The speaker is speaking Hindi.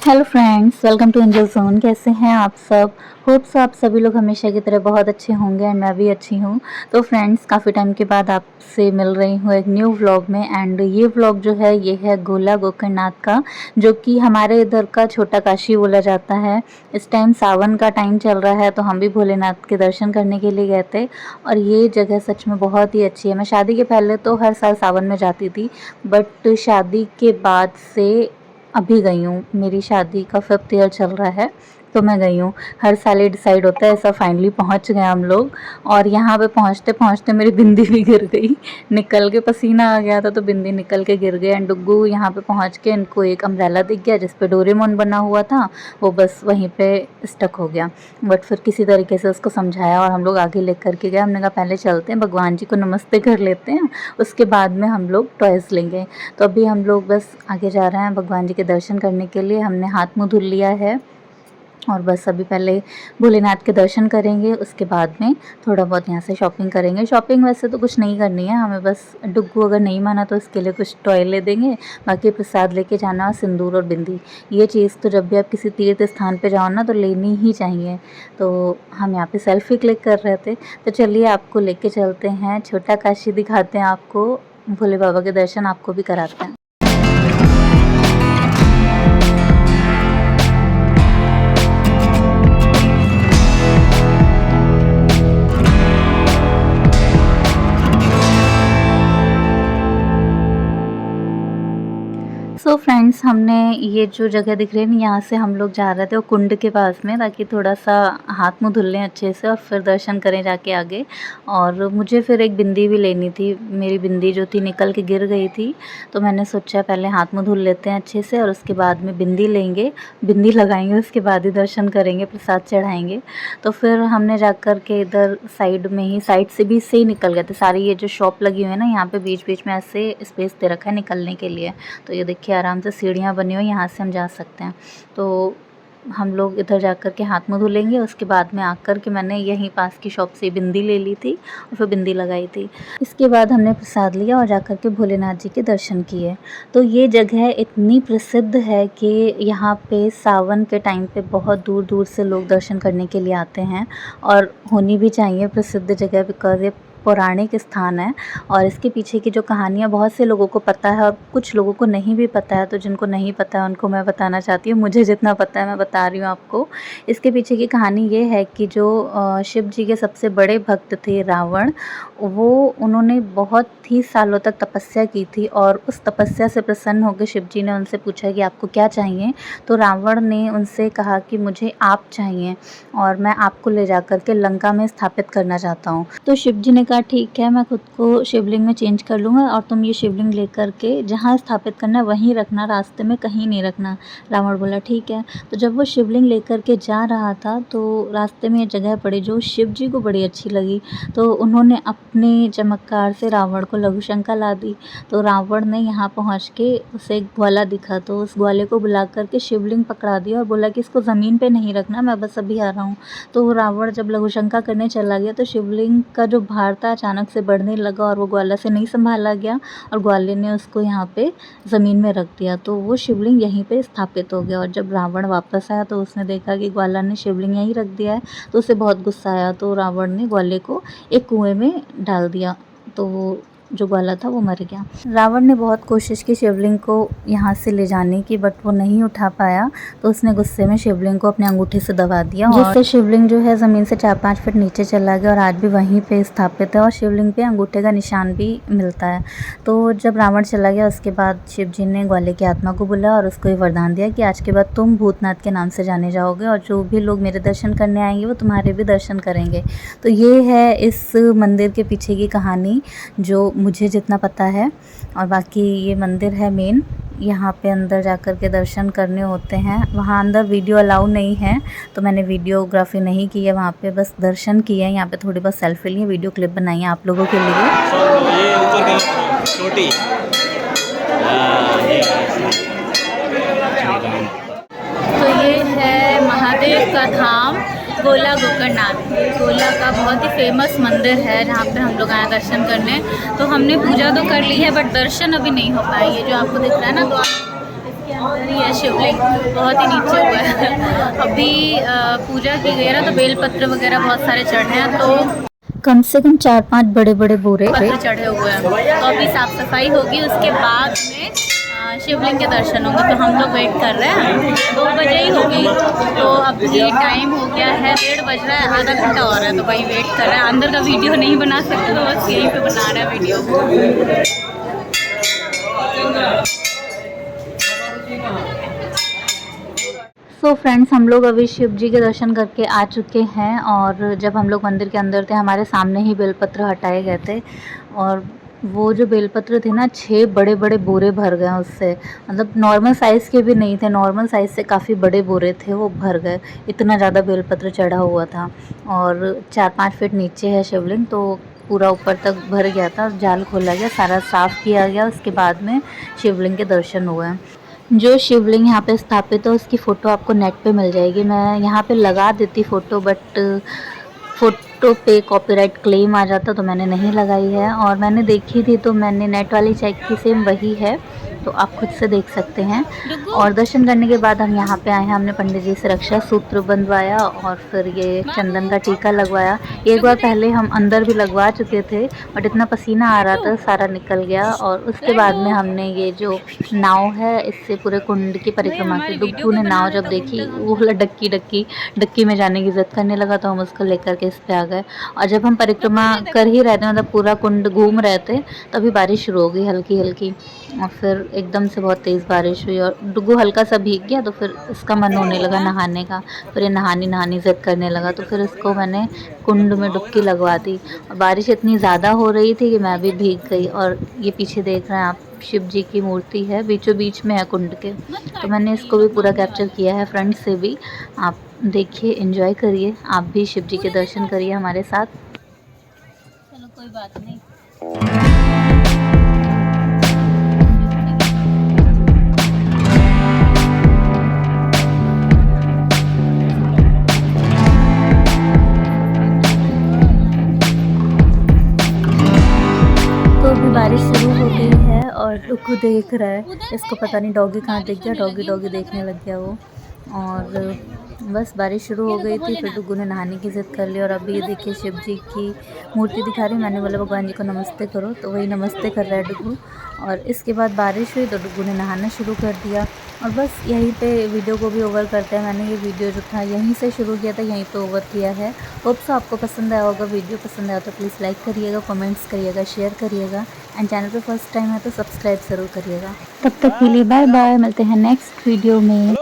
Hello friends, welcome to Angel Zone. कैसे हैं आप सब? होप सो आप सभी लोग हमेशा की तरह बहुत अच्छे होंगे एंड मैं भी अच्छी हूँ। तो फ्रेंड्स, काफ़ी टाइम के बाद आपसे मिल रही हूँ एक न्यू व्लॉग में। एंड ये व्लॉग जो है ये है गोला गोकर्णनाथ का, जो कि हमारे इधर का छोटा काशी बोला जाता है। इस टाइम सावन का टाइम चल रहा है तो हम भी भोलेनाथ के दर्शन करने के लिए गए थे। और ये जगह सच में बहुत ही अच्छी है। मैं शादी के पहले तो हर साल सावन में जाती थी, बट शादी के बाद से अभी गई हूँ। मेरी शादी का 5th ईयर चल रहा है तो मैं गई हूँ। हर साल ये डिसाइड होता है, ऐसा फाइनली पहुँच गए हम लोग। और यहाँ पे पहुँचते पहुँचते मेरी बिंदी भी गिर गई। निकल के पसीना आ गया था तो बिंदी निकल के गिर गई। एंड डुग्गू यहाँ पे पहुँच के इनको एक अम्ब्रेला दिख गया जिस पे डोरेमोन बना हुआ था, वो बस वहीं पे स्टक हो गया। बट फिर किसी तरीके से उसको समझाया और हम लोग आगे लेकर के गए। हमने कहा पहले चलते हैं, भगवान जी को नमस्ते कर लेते हैं, उसके बाद में हम लोग टॉयज़ लेंगे। तो अभी हम लोग बस आगे जा रहे हैं भगवान जी के दर्शन करने के लिए। हमने हाथ मुँह धुल लिया है और बस अभी पहले भोलेनाथ के दर्शन करेंगे, उसके बाद में थोड़ा बहुत यहाँ से शॉपिंग करेंगे। शॉपिंग वैसे तो कुछ नहीं करनी है हमें, बस डुग्गू अगर नहीं माना तो इसके लिए कुछ टॉय ले देंगे। बाकी प्रसाद लेके जाना और सिंदूर और बिंदी, ये चीज़ तो जब भी आप किसी तीर्थ स्थान पे जाओ ना तो लेनी ही चाहिए। तो हम यहाँ पे सेल्फी क्लिक कर रहे थे, तो चलिए आपको लेके चलते हैं, छोटा काशी दिखाते हैं आपको, भोले बाबा के दर्शन आपको भी कराते हैं। सो फ्रेंड्स, हमने ये जो जगह दिख रही है ना, यहाँ से हम लोग जा रहे थे वो कुंड के पास में, ताकि थोड़ा सा हाथ मुँह धुल लें अच्छे से और फिर दर्शन करें जाके आगे। और मुझे फिर एक बिंदी भी लेनी थी, मेरी बिंदी जो थी निकल के गिर गई थी, तो मैंने सोचा पहले हाथ मुँह धुल लेते हैं अच्छे से और उसके बाद में बिंदी लेंगे, बिंदी लगाएंगे, उसके बाद ही दर्शन करेंगे, प्रसाद चढ़ाएँगे। तो फिर हमने जा कर के इधर साइड में ही, साइड से भी से ही निकल गए थे। सारी ये जो शॉप लगी हुई है ना, यहाँ पे बीच बीच में ऐसे स्पेस दे रखा है निकलने के लिए। तो ये देखिए आराम से सीढ़ियाँ बनी हुई, यहाँ से हम जा सकते हैं। तो हम लोग इधर जा कर के हाथ मुँह धुलेंगे, उसके बाद में आकर के मैंने यहीं पास की शॉप से बिंदी ले ली थी और फिर बिंदी लगाई थी। इसके बाद हमने प्रसाद लिया और जा कर के भोलेनाथ जी के दर्शन किए। तो ये जगह इतनी प्रसिद्ध है कि यहाँ पे सावन के टाइम पे बहुत दूर दूर से लोग दर्शन करने के लिए आते हैं, और होनी भी चाहिए प्रसिद्ध जगह, बिकॉज़ ये पौराणिक स्थान है। और इसके पीछे की जो कहानियाँ बहुत से लोगों को पता है और कुछ लोगों को नहीं भी पता है। तो जिनको नहीं पता है उनको मैं बताना चाहती हूँ, मुझे जितना पता है मैं बता रही हूँ आपको। इसके पीछे की कहानी ये है कि जो शिव जी के सबसे बड़े भक्त थे रावण, वो उन्होंने बहुत ही सालों तक तपस्या की थी और उस तपस्या से प्रसन्न होकर शिव जी ने उनसे पूछा कि आपको क्या चाहिए। तो रावण ने उनसे कहा कि मुझे आप चाहिए और मैं आपको ले जा कर के लंका में स्थापित करना चाहता हूँ। तो शिव जी ने कहा ठीक है, मैं खुद को शिवलिंग में चेंज कर लूँगा और तुम ये शिवलिंग लेकर के जहाँ स्थापित करना है वहीं रखना, रास्ते में कहीं नहीं रखना। रावण बोला ठीक है। तो जब वो शिवलिंग लेकर के जा रहा था तो रास्ते में ये जगह पड़ी जो शिव जी को बड़ी अच्छी लगी, तो उन्होंने अपने चमत्कार से रावण को लघु शंका ला दी। तो रावण ने यहाँ पहुँच के उसे एक ग्वाला दिखा, तो उस ग्वाले को बुला करके शिवलिंग पकड़ा दिया और बोला कि इसको ज़मीन पे नहीं रखना, मैं बस अभी आ रहा हूँ। तो रावण जब लघु शंका करने चला गया तो शिवलिंग का जो भार था अचानक से बढ़ने लगा और वो ग्वाला से नहीं संभाला गया और ग्वाले ने उसको यहाँ पे ज़मीन में रख दिया। तो वो शिवलिंग यहीं पे स्थापित हो गया। और जब रावण वापस आया तो उसने देखा कि ग्वाला ने शिवलिंग यहीं रख दिया है, तो उसे बहुत गुस्सा आया। तो रावण ने ग्वाले को एक कुएं में डाल दिया, तो वो जो ग्वाला था वो मर गया। रावण ने बहुत कोशिश की शिवलिंग को यहाँ से ले जाने की, बट वो नहीं उठा पाया। तो उसने गुस्से में शिवलिंग को अपने अंगूठे से दबा दिया, जिससे शिवलिंग जो है ज़मीन से 4-5 फीट नीचे चला गया और आज भी वहीं पे स्थापित है और शिवलिंग पे अंगूठे का निशान भी मिलता है। तो जब रावण चला गया उसके बाद शिव जी ने ग्वाले की आत्मा को बुलाया और उसको ये वरदान दिया कि आज के बाद तुम भूतनाथ के नाम से जाने जाओगे और जो भी लोग मेरे दर्शन करने आएंगे वो तुम्हारे भी दर्शन करेंगे। तो ये है इस मंदिर के पीछे की कहानी जो मुझे जितना पता है। और बाकी ये मंदिर है मेन, यहाँ पे अंदर जाकर के दर्शन करने होते हैं। वहाँ अंदर वीडियो अलाउ नहीं है तो मैंने वीडियोग्राफी नहीं की है, वहाँ पे बस दर्शन किए हैं। यहाँ पे थोड़ी बहुत सेल्फी ली, वीडियो क्लिप बनाई है आप लोगों के लिए। तो ये है महादेव का धाम गोला गोकर्णनाथ। गोला का बहुत ही फेमस मंदिर है जहाँ पे हम लोग आए दर्शन करने। तो हमने पूजा तो कर ली है बट दर्शन अभी नहीं हो पाया। ये जो आपको दिख रहा है ना द्वार, इसके अंदर ही है शिवलिंग, बहुत ही नीचे हुआ है। अभी पूजा की गई है ना, तो बेलपत्र वगैरह बहुत सारे चढ़े हैं, तो कम से कम 4-5 बड़े बड़े बोरे पत्थर चढ़े हुए हैं। तो अभी साफ़ सफाई होगी, उसके बाद में शिवलिंग के दर्शन होंगे। तो हम लोग वेट कर रहे हैं, 2 बजे ही होगी। तो अभी टाइम हो गया है, 1:30 बज रहा है, आधा घंटा और है, तो वही वेट कर रहे हैं। अंदर का वीडियो नहीं बना सकते, तो बस यहीं पे बना रहे हैं वीडियो। सो फ्रेंड्स, हम लोग अभी शिव जी के दर्शन करके आ चुके हैं, और जब हम लोग मंदिर के अंदर थे, हमारे सामने ही बेलपत्र हटाए गए थे, और वो जो बेलपत्र थे ना, 6 बड़े बड़े बोरे भर गए उससे। मतलब नॉर्मल साइज़ के भी नहीं थे, नॉर्मल साइज़ से काफ़ी बड़े बोरे थे, वो भर गए। इतना ज़्यादा बेलपत्र चढ़ा हुआ था, और 4-5 फीट नीचे है शिवलिंग, तो पूरा ऊपर तक भर गया था। जाल खोला गया, सारा साफ़ किया गया, उसके बाद में शिवलिंग के दर्शन हुए। जो शिवलिंग यहाँ पे स्थापित है, उसकी फ़ोटो आपको नेट पे मिल जाएगी। मैं यहाँ पे लगा देती फ़ोटो, बट फ़ोटो पे कॉपीराइट क्लेम आ जाता, तो मैंने नहीं लगाई है। और मैंने देखी थी, तो मैंने नेट वाली चेक की, सेम वही है, तो आप खुद से देख सकते हैं। और दर्शन करने के बाद हम यहाँ पे आए हैं, हमने पंडित जी से रक्षा सूत्र बंधवाया, और फिर ये चंदन का टीका लगवाया। एक बार पहले हम अंदर भी लगवा चुके थे, बट इतना पसीना आ रहा था, सारा निकल गया। और उसके बाद में हमने ये जो नाव है, इससे पूरे कुंड की परिक्रमा की। डुग्गू ने नाव जब देखी, वो बोला डक्की में जाने की ज़िद करने लगा, तो हम उसको लेकर के इस पे आ गए। और जब हम परिक्रमा कर ही रहे थे, मतलब पूरा कुंड घूम रहे थे, तभी बारिश शुरू हो गई हल्की हल्की, और फिर एकदम से बहुत तेज़ बारिश हुई, और डुग्गू हल्का सा भीग गया, तो फिर इसका मन होने लगा नहाने का। फिर ये नहानी ज़िद करने लगा, तो फिर इसको मैंने कुंड में डुबकी लगवा दी। और बारिश इतनी ज़्यादा हो रही थी कि मैं भी भीग गई। और ये पीछे देख रहे हैं आप, शिव जी की मूर्ति है, बीचों बीच में है कुंड के। तो मैंने इसको भी पूरा कैप्चर किया है फ्रंट से भी। आप देखिए, एंजॉय करिए, आप भी शिव जी के दर्शन करिए हमारे साथ। चलो, कोई बात नहीं। तो अभी बारिश शुरू हो गई है, और डुग्गू देख रहा है, इसको पता नहीं डॉगी कहाँ दिख गया, डॉगी देखने लग गया वो। और बस बारिश शुरू हो गई थी, फिर डुग्गू ने नहाने की ज़िद कर ली। और अभी ये देखिए, शिव जी की मूर्ति दिखा रही, मैंने बोला भगवान जी को नमस्ते करो, तो वही नमस्ते कर रहा है डुग्गू। और इसके बाद बारिश हुई, तो डुग्गू ने नहाना शुरू कर दिया। और बस यहीं पे वीडियो को भी ओवर करते हैं। मैंने ये वीडियो जो था यहीं से शुरू किया था, यहीं पे ओवर किया है। होप सो आपको पसंद आया होगा। वीडियो पसंद आया तो प्लीज़ लाइक करिएगा, कमेंट्स करिएगा, शेयर करिएगा, एंड चैनल पे फर्स्ट टाइम है तो सब्सक्राइब ज़रूर करिएगा। तब तक के लिए बाय बाय, मिलते हैं नेक्स्ट वीडियो में।